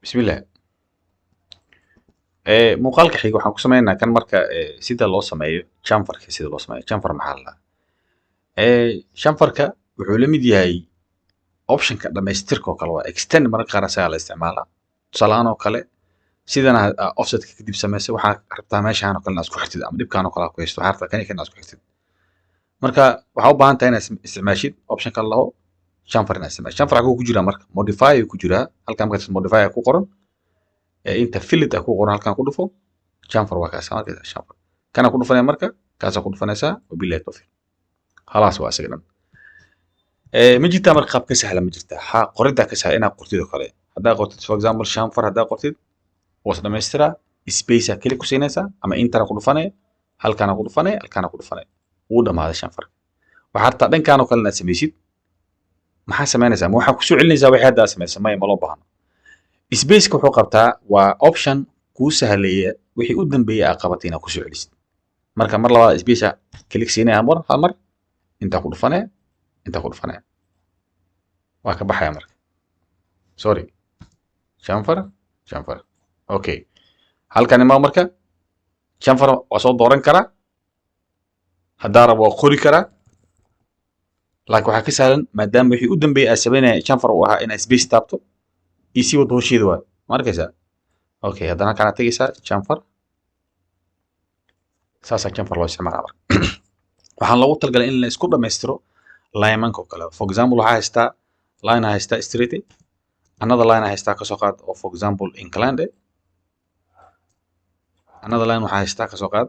بسم الله. muuqaalka xiga waxaan ku sameynaa kan marka sida loo sameeyo chamferka sida loo sameeyo chamfer maxaa la dhahaa chamferka wuxuu la mid yahay optionka dhamaystirka oo kale waa extend marka qaar asagaa la isticmaalaa tusaalahaan oo kale sidan offsetka kadib samaysay waxaa rabtaa meeshaan oo kale inaad isku xirtid ama dhibkaan oo kale aad ku haysto waxaa rabtaa kan iyo kan inaad isku xirtid marka waxaa u baahan tahay inaad isticmaashid optionka laho chamfer inaad isticmaashid chamfer xaguu ku jiraa marka modify ayuu ku jiraa halkaan markaas modify ku qoran inta fillet ku qoran halkaan ku dhufo chamfer waa kaas markaa chamfer kana ku dhufanaya marka kaasa ku dhufanaysaa wabillahi tawfiiq خلاص waa isaga dhan ma jirtaa marka qaab ka sahlan ma jirtaa ha qoridda ka sahlan inaad qortid oo kale haddaa qortid for example chamfer haddaa qortid was dhammaystiraa space kali ku siinaysaa ama intana ku dhufanaya halkaana ku dhufanaya halkaana ku dhufanaya wuu dhamaaday chamfer waxaa rabtaa dhankaan oo kale inaad samaysid maxaa samaynaysaa ma waxaa kusoo celinaysaa wixii haddaa samaysay maya ma loo baahno spaceka wuxuu qabtaa waa option kuu sahleeya wixii u dambeeyay aad qabatay inaad kusoo celisid marka mar labaad space kalik siinaya hal mar intaa ku dhufanaya intaa ku dhufanaya waa ka baxaya marka sorry chamfer okay halkan imaa marka chamfer waa soo dooran karaa haddaa rabo waa qori karaa laakiin waxaa ka sahlan maadaama wixii u dambeeyay aad samaynaya chamfer uu ahaa inaad space taabto isi wad hosheeda waa ma arkaysaa okay haddana kana tegaysaa chamfer saasaa chamfer loo isticmaalaa marka waxaan loogu talagalay in la isku dhammaystiro linemanka oo kale for example waxaa haystaa line haystaa straight another line haystaa kasoo qaad oo for example inclined another line waxaa haystaa kasoo qaad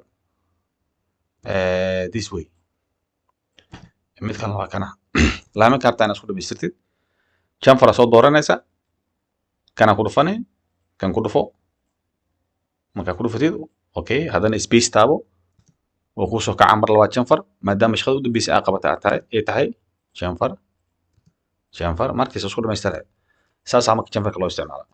this way mid kalena waa kana linemanka hartaa inaad isku dhammaystirtid chamfer soo dooranaysaa kana ku dhufanay kan ku dhufo markaa ku dhufatid okay haddana space taabo oo ku soo kaca mar labaad chamfer maadaama shaqada u dambeysay aad qabatay ay tahay chamfer markiisa isku dhamaystiray saas ama chamferka loo isticmaala